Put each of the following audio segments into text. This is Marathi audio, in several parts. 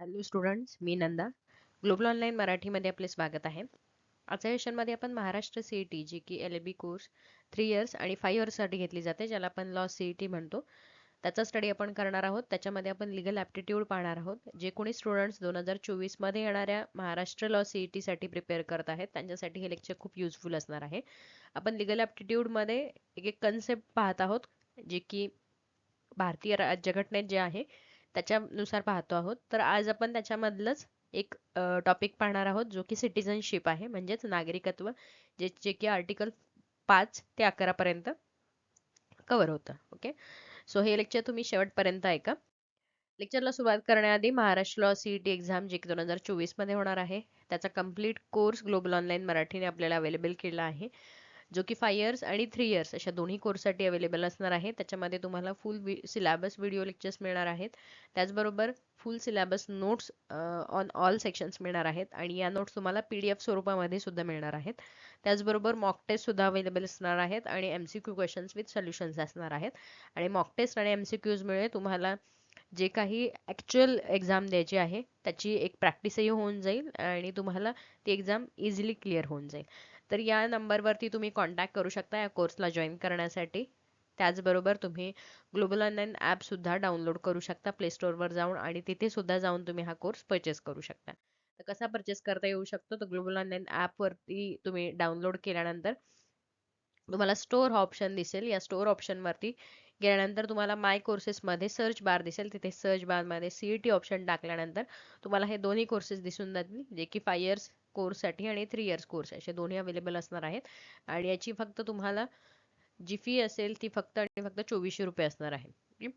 हॅलो स्टुडंट्स, मी नंदा. ग्लोबल ऑनलाईन मराठीमध्ये आपले स्वागत आहे. आजच्या सेशनमध्ये आपण महाराष्ट्र सीईटी जी की LLB कोर्स 3 इयर्स आणि 5 इयर्ससाठी घेतली जाते, ज्याला आपण लॉ सीईटी म्हणतो, त्याचा स्टडी आपण करणार आहोत. त्याच्यामध्ये आपण लिगल ॲप्टिट्यूड पाहणार आहोत. जे कोणी स्टुडंट्स 2024 मध्ये येणाऱ्या महाराष्ट्र लॉ सीईटीसाठी प्रिपेअर करत आहेत त्यांच्यासाठी हे लेक्चर खूप युजफुल असणार आहे. आपण लिगल ॲप्टिट्यूडमध्ये एक एक कन्सेप्ट पाहत आहोत, जे की भारतीय राज्यघटनेत जे आहे त्याच्यानुसार पाहतो आहोत. तर आज आपण त्याच्यामधलंच एक टॉपिक पाहणार आहोत, जो की सिटिझनशिप आहे, म्हणजेच नागरिकत्व, जे जे की आर्टिकल 5 ते 11 पर्यंत कव्हर होतं. ओके, सो हे लेक्चर तुम्ही शेवटपर्यंत ऐका. लेक्चरला सुरुवात करण्याआधी महाराष्ट्र लॉ सीईटी एक्झाम जे की 2024 मध्ये होणार आहे, त्याचा कम्प्लीट कोर्स ग्लोबल ऑनलाईन मराठीने आपल्याला अवेलेबल केला आहे, जो की 5 इयर्स आणि 3 इयर्स अशा दोन्ही कोर्ससाठी अवेलेबल असणार आहे. त्याच्यामध्ये तुम्हाला फुल सिलेबस व्हिडिओ लेक्चर्स मिळणार आहेत. त्याचबरोबर फुल syllabus notes on all sections मिळणार आहेत आणि या नोट्स तुम्हाला PDF स्वरूपामध्ये सुद्धा मिळणार आहेत. त्याचबरोबर मॉक टेस्ट सुद्धा अवेलेबल असणार आहेत आणि MCQ क्वेश्चन्स विथ सोल्युशन्स असणार आहेत. आणि मॉक टेस्ट आणि MCQजमुळे तुम्हाला जे काही ॲक्च्युअल एक्झाम द्यायची आहे त्याची एक प्रॅक्टिसही होऊन जाईल आणि तुम्हाला ती एक्झाम इझिली क्लिअर होऊन जाईल. तर या नंबरवरती तुम्ही कॉन्टॅक्ट करू शकता या कोर्सला जॉईन करण्यासाठी. त्याचबरोबर तुम्ही ग्लोबल ऑनलाईन ॲपसुद्धा डाउनलोड करू शकता प्ले स्टोअरवर जाऊन, आणि तिथे सुद्धा जाऊन तुम्ही हा कोर्स परचेस करू शकता. तर कसा परचेस करता येऊ शकतो, तर ग्लोबल ऑनलाईन ॲपवरती तुम्ही डाउनलोड केल्यानंतर तुम्हाला स्टोअर हा ऑप्शन दिसेल. या स्टोअर ऑप्शनवरती गेल्यानंतर तुम्हाला माय कोर्सेसमध्ये सर्च बार दिसेल. तिथे सर्च बारमध्ये CET ऑप्शन टाकल्यानंतर तुम्हाला हे दोन्ही कोर्सेस दिसून जातील, जे की 5 इयर्स कोर्ससाठी आणि 3 इयर्स कोर्स असे दोन्ही अवेलेबल असणार आहेत. आणि याची फक्त तुम्हाला जी फी असेल ती फक्त आणि फक्त 2400 रुपये असणार आहे.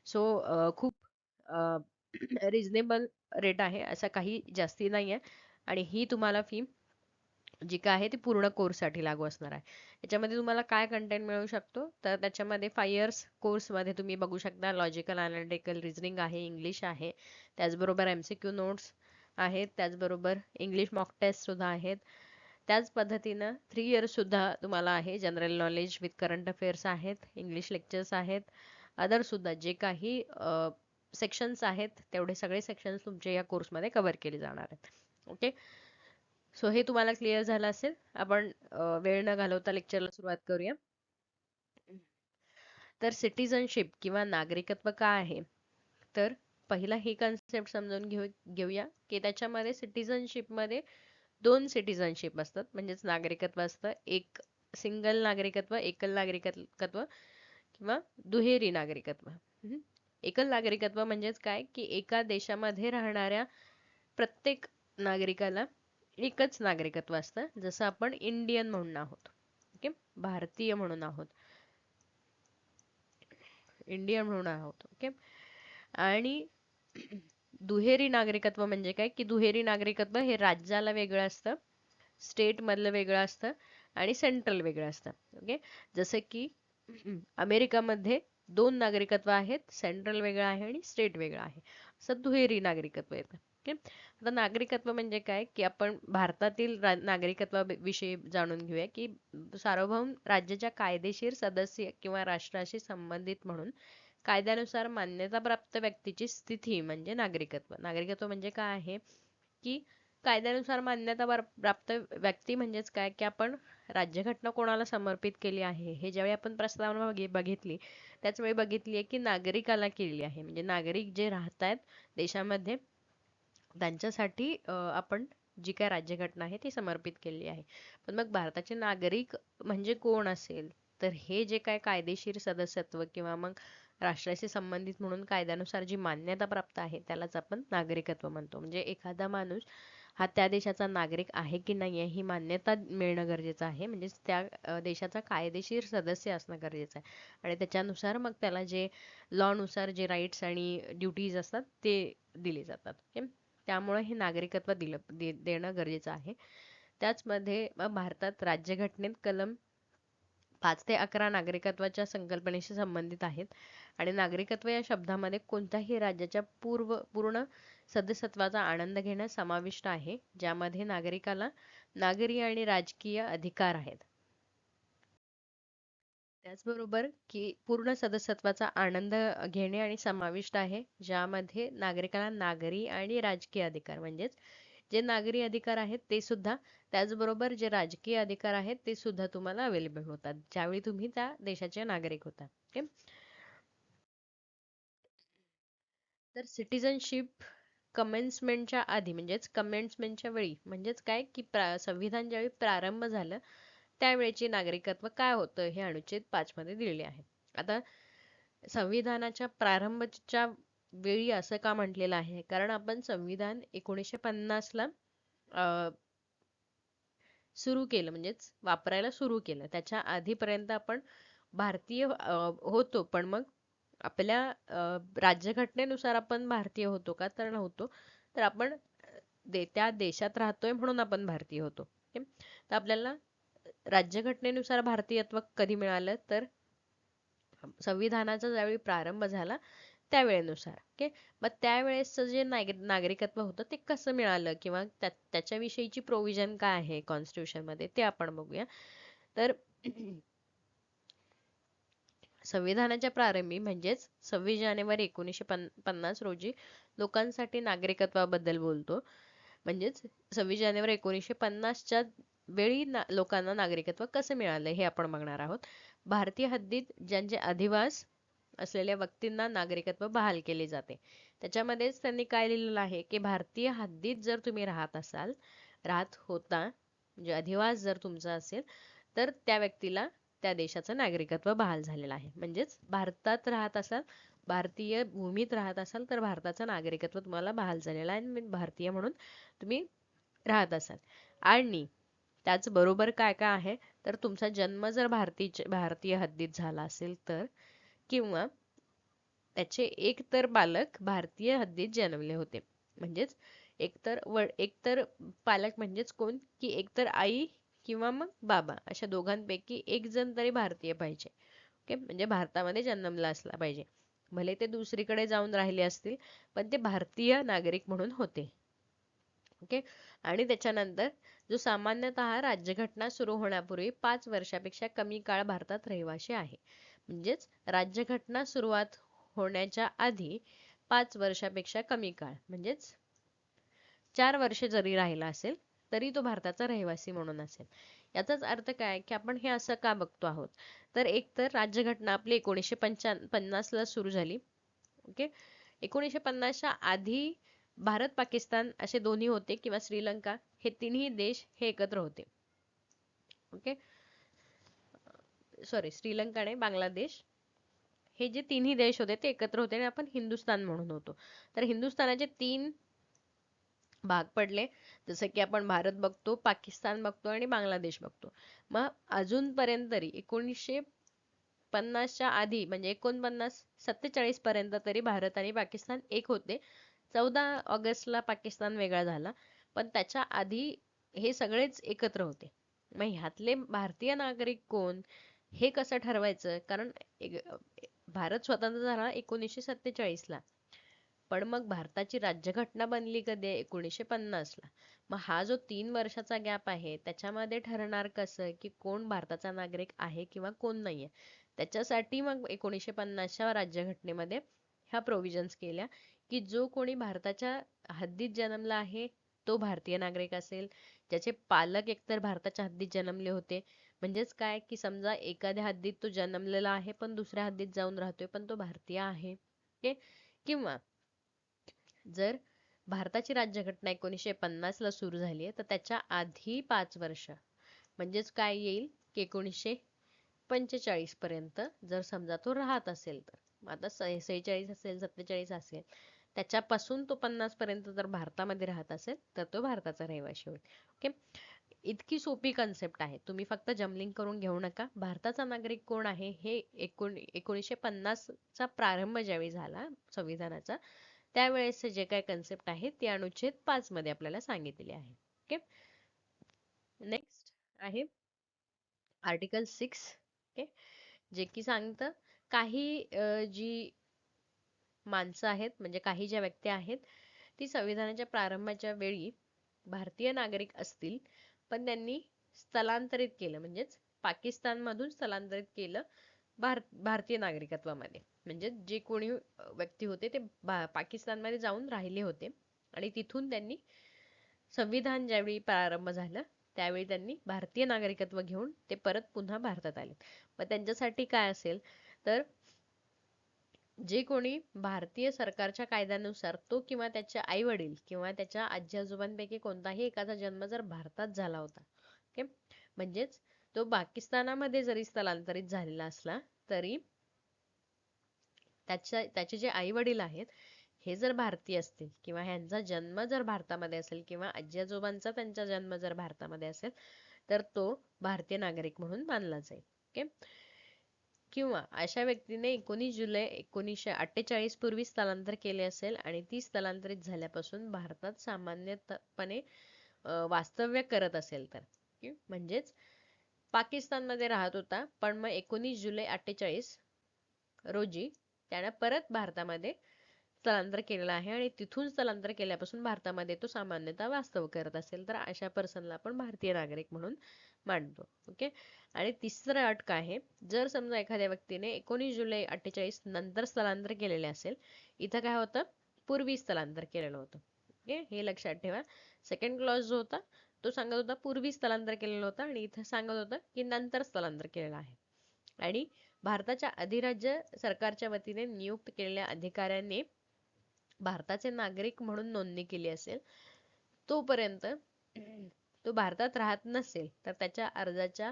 सो खूप रिझनेबल रेट आहे, असा काही जास्ती नाही आहे. आणि ही तुम्हाला फी जी काय आहे ती पूर्ण कोर्ससाठी लागू असणार आहे. याच्यामध्ये तुम्हाला काय कंटेंट मिळू शकतो, तर त्याच्यामध्ये 5 इयर्स कोर्समध्ये तुम्ही बघू शकता लॉजिकल अनालिटिकल रिझनिंग आहे, इंग्लिश आहे, त्याचबरोबर MCQ नोट्स आहेत, त्याचबरोबर इंग्लिश मॉक टेस्ट सुद्धा आहेत. त्याच पद्धतीनं 3 इयर्स सुद्धा तुम्हाला आहे, general knowledge with current affairs आहेत, इंग्लिश लेक्चर्स आहेत, अदर सुद्धा जे काही सेक्शन्स आहेत तेवढे सगळे सेक्शन्स तुमचे या कोर्समध्ये कव्हर केले जाणार आहेत. ओके, सो हे तुम्हाला क्लिअर झालं असेल. आपण वेळ न घालवता लेक्चरला सुरुवात करूया. तर सिटिझनशिप किंवा नागरिकत्व काय आहे, तर पहिला ही कन्सेप्ट समजून घेऊया की त्याच्यामध्ये सिटिझनशिपमध्ये दोन सिटिझनशिप असतात, म्हणजेच नागरिकत्व असतं. एक सिंगल नागरिकत्व, एकल नागरिकत्व किंवा दुहेरी नागरिकत्व. एकल नागरिकत्व म्हणजेच काय, की एका देशामध्ये राहणाऱ्या प्रत्येक नागरिकाला एकच नागरिकत्व असतं. जसं आपण इंडियन म्हणून आहोत, ओके, भारतीय म्हणून आहोत, इंडियन म्हणून आहोत, ओके. आणि दुहेरी नागरिकत्व म्हणजे काय, की दुहेरी नागरिकत्व हे राज्याला वेगळं असतं, स्टेट मधलं वेगळं असतं आणि सेंट्रल वेगळं असतं. ओके, जसं की अमेरिकामध्ये 2 नागरिकत्व आहेत, सेंट्रल वेगळं आहे आणि स्टेट वेगळं आहे. असं दुहेरी नागरिकत्व येतं. ओके, आता नागरिकत्व म्हणजे काय, की आपण भारतातील नागरिकत्वाविषयी जाणून घेऊया, की सार्वभौम राज्याच्या कायदेशीर सदस्य किंवा राष्ट्राशी संबंधित म्हणून कायद्यानुसार मान्यताप्राप्त व्यक्तीची स्थिती म्हणजे नागरिकत्व. नागरिकत्व म्हणजे काय आहे, की कायद्यानुसार मान्यता प्राप्त व्यक्ती म्हणजेच काय, की आपण राज्यघटना कोणाला समर्पित केली आहे, हे ज्यावेळी आपण प्रस्तावना बघितली त्याच वेळी बघितली आहे की नागरिकाला केलेली आहे. म्हणजे नागरिक जे राहत आहेत देशामध्ये त्यांच्यासाठी आपण जी काय राज्यघटना आहे ती समर्पित केलेली आहे. पण मग भारताचे नागरिक म्हणजे कोण असेल, तर हे जे काय कायदेशीर सदस्यत्व किंवा मग राष्ट्राशी संबंधित म्हणून कायद्यानुसार जी मान्यता प्राप्त आहे त्यालाच आपण नागरिकत्व म्हणतो. म्हणजे एखादा माणूस हा त्या देशाचा नागरिक आहे की नाही आहे ही मान्यता मिळणं गरजेचं आहे, म्हणजे त्या देशाचा कायदेशीर सदस्य असणं गरजेचं आहे. आणि त्याच्यानुसार मग त्याला जे लॉनुसार जे राईट्स आणि ड्युटीज असतात ते दिले जातात. ओके, त्यामुळे हे नागरिकत्व देणं गरजेचं आहे. त्याचमध्ये भारतात राज्यघटनेत कलम 5 ते 11 नागरिकत्वाच्या संकल्पनेशी संबंधित आहेत. आणि नागरिकत्व या शब्दामध्ये कोणत्याही राज्याच्या पूर्ण सदस्यत्वाचा आनंद घेणं समाविष्ट आहे, ज्यामध्ये नागरिकाला नागरी आणि राजकीय अधिकार आहेत. त्याचबरोबर की पूर्ण सदस्यत्वाचा आनंद घेणे आणि समाविष्ट आहे, ज्यामध्ये नागरिकांना नागरी आणि राजकीय अधिकार म्हणजेच जे नागरी अधिकार आहेत ते सुद्धा, त्याचबरोबर जे राजकीय अधिकार आहेत ते सुद्धा तुम्हाला अवेलेबल होतात ज्यावेळी तुम्ही त्या देशाचे नागरिक होता. ओके. तर सिटिझनशिप कमेन्समेंटच्या आधी म्हणजेच कमेन्समेंटच्या वेळी म्हणजेच काय की संविधान ज्यावेळी प्रारंभ झालं त्यावेळेचे नागरिकत्व काय होतं हे अनुच्छेद 5 मध्ये दिलेले आहे. आता संविधानाच्या प्रारंभाच्या वेळी असं का म्हटलेलं आहे, कारण आपण संविधान 1950 ला सुरू केलं म्हणजेच वापरायला सुरू केलं. त्याच्या आधीपर्यंत आपण भारतीय होतो, पण मग आपल्या राज्यघटनेनुसार आपण भारतीय होतो का, तर नव्हतो. तर आपण त्या देशात राहतोय म्हणून आपण भारतीय होतो. okay? तर आपल्याला राज्यघटनेनुसार भारतीयत्व कधी मिळालं, तर संविधानाचा ज्यावेळी प्रारंभ झाला त्यावेळेनुसार. ओके. मग त्यावेळेसचं जे नागरिकत्व होतं ते कसं मिळालं किंवा त्याच्याविषयीची प्रोव्हिजन काय आहे कॉन्स्टिट्यूशन मध्ये ते आपण बघूया. तर संविधानाच्या प्रारंभी म्हणजेच 26 जानेवारी 1950 रोजी लोकांसाठी नागरिकत्वाबद्दल बोलतो. म्हणजेच 26 जानेवारी 1950च्या वेळी लोकांना नागरिकत्व कसं मिळालं हे आपण बघणार आहोत. भारतीय हद्दीत ज्यांचे अधिवास असलेल्या व्यक्तींना नागरिकत्व बहाल केले जाते. त्याच्यामध्येच त्यांनी काय लिहिलेलं आहे की भारतीय हद्दीत जर तुम्ही राहत होता म्हणजे अधिवास जर तुमचा असेल, तर त्या व्यक्तीला त्या देशाचं नागरिकत्व बहाल झालेलं आहे. म्हणजेच भारतात राहत असाल, भारतीय भूमीत राहत असाल, तर भारताचं नागरिकत्व तुम्हाला बहाल झालेलं आहे आणि भारतीय म्हणून तुम्ही राहत असाल. आणि त्याचबरोबर काय काय आहे, तर तुमचा जन्म जर भारतीय हद्दीत झाला असेल तर, किंवा त्याचे एक तर बालक भारतीय हद्दीत जन्मले होते. म्हणजेच एकतर पालक म्हणजेच कोण की एकतर आई किंवा मग बाबा अशा दोघांपैकी एक जण तरी भारतीय पाहिजे. ओके. म्हणजे भारतामध्ये जन्मला असला पाहिजे. भले ते दुसरीकडे जाऊन राहिले असतील, पण ते भारतीय नागरिक म्हणून होते. ओके. आणि त्याच्यानंतर जो सामान्यतः राज्यघटना सुरू होण्यापूर्वी 5 वर्षापेक्षा कमी काळ भारतात रहिवासी आहे. म्हणजेच राज्यघटना सुरुवात होण्याच्या आधी 5 वर्षापेक्षा कमी काळ म्हणजेच 4 वर्ष जरी राहिला असेल तरी तो भारताचा रहिवासी म्हणून असेल. याचाच अर्थ काय की आपण हे असं का बघतो आहोत, तर एक तर राज्यघटना आपली 1950 ला सुरू झाली. ओके. 1950च्या आधी भारत पाकिस्तान असे दोन्ही होते किंवा श्रीलंका, हे तिन्ही देश हे एकत्र होते. ओके. सॉरी, श्रीलंका नाही, बांगलादेश हे जे तिन्ही देश होते ते एकत्र होते आणि आपण हिंदुस्थान म्हणून होतो. तर हिंदुस्थानाचे 3 भाग पडले, जसं की आपण भारत बघतो, पाकिस्तान बघतो आणि बांगलादेश बघतो. मग अजूनपर्यंत तरी 1950च्या आधी म्हणजे 47 पर्यंत तरी भारत आणि पाकिस्तान एक होते. 14 ऑगस्टला पाकिस्तान वेगळा झाला, पण त्याच्या आधी हे सगळेच एकत्र होते. मग ह्यातले भारतीय नागरिक कोण हे कसं ठरवायचं, कारण भारत स्वतंत्र झाला 1947ला, पण मग भारताची राज्यघटना बनली कधी, 1950ला. मग हा जो 3 वर्षाचा गॅप आहे त्याच्यामध्ये ठरणार कसं की कोण भारताचा नागरिक आहे किंवा कोण नाहीये. त्याच्यासाठी मग 1950च्या राज्यघटनेमध्ये ह्या प्रोव्हिजन्स केल्या की जो कोणी भारताच्या हद्दीत जन्मला आहे तो भारतीय नागरिक असेल, ज्याचे पालक एकतर भारताच्या हद्दीत जन्मले होते. म्हणजेच काय की समजा एखाद्या हद्दीत तो जन्मलेला आहे पण दुसऱ्या हद्दीत जाऊन राहतोय पण तो भारतीय आहे. ओके. किंवा जर भारताची राज्यघटना 1950 ला सुरू झाली आहे तर त्याच्या आधी 5 वर्ष म्हणजेच काय येईल की 1945 पर्यंत जर समजा तो राहत असेल, तर आता 46 असेल, 47 असेल, त्याच्यापासून तो 50 पर्यंत जर भारतामध्ये राहत असेल तर तो भारताचा रहिवासी होईल. ओके. इतकी सोपी कन्सेप्ट आहे, तुम्ही फक्त जमलिंग करून घेऊ नका. भारताचा नागरिक कोण आहे हे 1950 चा प्रारंभ ज्यावेळी झाला संविधानाचा, त्यावेळेस जे काय कन्सेप्ट आहे ते अनुच्छेद 5 मध्ये आपल्याला सांगितले आहे. ओके. नेक्स्ट आहे आर्टिकल 6. ओके. जे की सांगतं काही जी माणसं आहेत म्हणजे काही ज्या व्यक्ती आहेत ती संविधानाच्या प्रारंभाच्या वेळी भारतीय नागरिक असतील पण त्यांनी स्थलांतरित केलं, म्हणजेच पाकिस्तान मधून स्थलांतरित केलं भारतीय नागरिकत्वामध्ये. म्हणजे जे कोणी व्यक्ती होते ते पाकिस्तानमध्ये जाऊन राहिले होते आणि तिथून त्यांनी संविधान ज्यावेळी प्रारंभ झालं त्यावेळी त्यांनी भारतीय नागरिकत्व घेऊन ते परत पुन्हा भारतात आले. मग त्यांच्यासाठी काय असेल तर जे कोणी भारतीय सरकारच्या कायद्यानुसार तो किंवा त्याचे आई वडील किंवा त्याच्या आजी आजोबांपैकी कोणताही एकाचा जन्म जर भारतात झाला होता, ओके, म्हणजेच तो पाकिस्तानामध्ये जरी स्थलांतरित झालेला असला तरी त्याचे जे आई वडील आहेत हे जर भारतीय असतील किंवा ह्यांचा जन्म जर भारतामध्ये असेल किंवा आजी आजोबांचा त्यांचा जन्म जर भारतामध्ये असेल तर तो भारतीय नागरिक म्हणून मानला जाईल. ओके, किंवा अशा व्यक्तीने 19 जुलै 1948 पूर्वी स्थलांतर केले असेल आणि ती स्थलांतरित झाल्यापासून भारतात सामान्यपणे वास्तव्य करत असेल तर, म्हणजेच पाकिस्तानमध्ये राहत होता पण मग 19 जुलै 48 रोजी त्यानं परत भारतामध्ये स्थलांतर केलेलं आहे आणि तिथून स्थलांतर केल्यापासून भारतामध्ये तो सामान्यतः वास्तव करत असेल तर अशा पर्सनला आपण भारतीय नागरिक म्हणून मानतो. ओके, आणि तिसरं अट काय आहे, जर समजा एखाद्या व्यक्तीने 19 जुलै 48 नंतर स्थलांतर केलेले असेल, इथं काय होतं, पूर्वी स्थलांतर केलेलं होतं. ओके, हे लक्षात ठेवा. सेकंड क्लॉज जो होता तो सांगत होता पूर्वी स्थलांतर केलेलं होतं आणि इथं सांगत होतं की नंतर स्थलांतर केलेलं आहे. आणि भारताच्या अधिराज्य सरकारच्या वतीने नियुक्त केलेल्या अधिकाऱ्यांनी भारताचे नागरिक म्हणून नोंदणी केली असेल तोपर्यंत तो भारतात राहत नसेल तर त्याच्या अर्जाच्या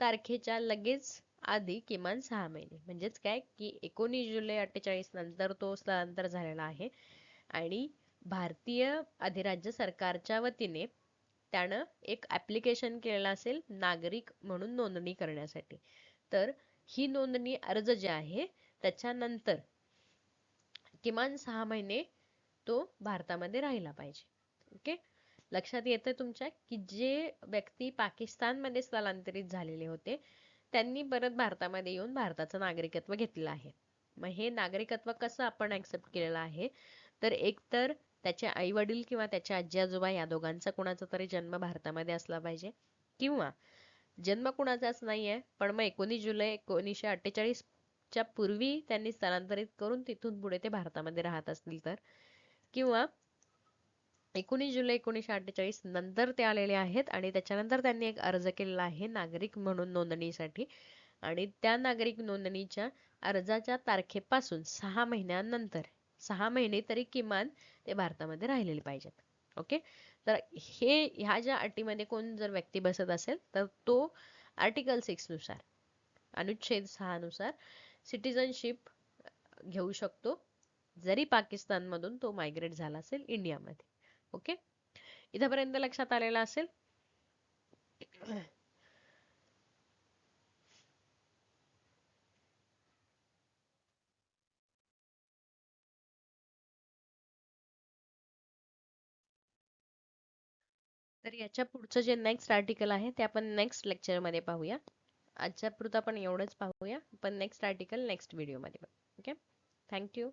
तारखेच्या लगेच आधी किमान 6 महिने, म्हणजेच काय की 19 जुलै 48 नंतर तो स्थलांतर झालेला आहे आणि भारतीय अधिराज्य सरकारच्या वतीने त्यानं एक ऍप्लिकेशन केलेलं असेल नागरिक म्हणून नोंदणी करण्यासाठी, तर ही नोंदणी अर्ज जे आहे त्याच्यानंतर किमान 6 महिने तो भारतामध्ये राहिला पाहिजे. ओके, लक्षात येतं तुमच्या की जे व्यक्ती पाकिस्तानमध्ये स्थलांतरित झालेले होते त्यांनी परत भारतामध्ये येऊन भारताचं नागरिकत्व घेतलेलं आहे. मग हे नागरिकत्व कसं आपण ऍक्सेप्ट केलेलं आहे तर एक तर त्याचे आई वडील किंवा त्याचे आजी आजोबा या दोघांचा कोणाचा तरी जन्म भारतामध्ये असला पाहिजे, किंवा जन्म कुणाचाच नाहीये पण मग 19 जुलै 1948 च्या पूर्वी त्यांनी स्थलांतरित करून तिथून पुढे ते भारतामध्ये राहत असतील तर, किंवा 19 जुलै 1948 नंतर ते आलेले आहेत आणि त्याच्यानंतर त्यांनी एक अर्ज केलेला आहे नागरिक म्हणून नोंदणीसाठी आणि त्या नागरिक नोंदणीच्या अर्जाच्या तारखेपासून 6 महिन्यानंतर 6 महिने तरी किमान ते भारतामध्ये राहिलेले पाहिजेत. ओके, तर ह्या ज्या अटीमध्ये कोण जर व्यक्ती बसत असेल तर तो आर्टिकल 6 नुसार अनुच्छेद 6 नुसार सिटिझनशिप घेऊ शकतो जरी पाकिस्तानमधून तो मायग्रेट झाला असेल इंडियामध्ये. ओके, इथपर्यंत लक्षात आलेलं असेल. तर याच्या पुढचं जे नेक्स्ट आर्टिकल आहे ते आपण नेक्स्ट लेक्चर मध्ये पाहूया. आजच्या पुरतं आपण एवढंच पाहूया, पण नेक्स्ट आर्टिकल नेक्स्ट व्हिडिओ मध्ये. Okay, thank you.